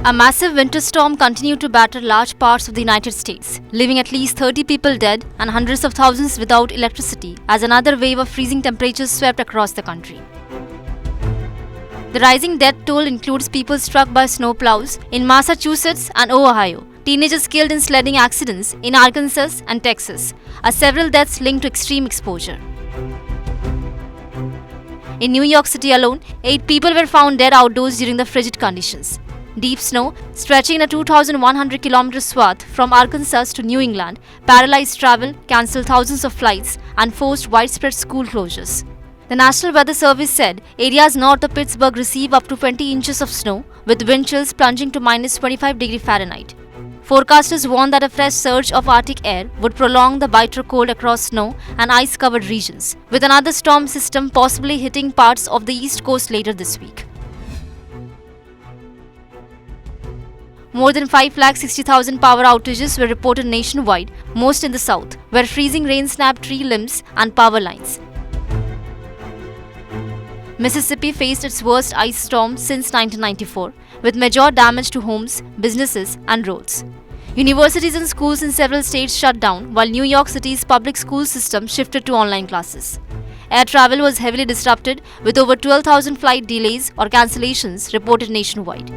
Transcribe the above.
A massive winter storm continued to batter large parts of the United States, leaving at least 30 people dead and hundreds of thousands without electricity as another wave of freezing temperatures swept across the country. The rising death toll includes people struck by snowplows in Massachusetts and Ohio, teenagers killed in sledding accidents in Arkansas and Texas, as several deaths linked to extreme exposure. In New York City alone, 8 people were found dead outdoors during the frigid conditions. Deep snow, stretching in a 2,100-kilometer swath from Arkansas to New England, paralyzed travel, cancelled thousands of flights, and forced widespread school closures. The National Weather Service said areas north of Pittsburgh receive up to 20 inches of snow, with wind chills plunging to minus 25 degrees Fahrenheit. Forecasters warned that a fresh surge of Arctic air would prolong the bitter cold across snow and ice-covered regions, with another storm system possibly hitting parts of the East Coast later this week. More than 560,000 power outages were reported nationwide, most in the south, where freezing rain snapped tree limbs and power lines. Mississippi faced its worst ice storm since 1994, with major damage to homes, businesses, and roads. Universities and schools in several states shut down, while New York City's public school system shifted to online classes. Air travel was heavily disrupted, with over 12,000 flight delays or cancellations reported nationwide.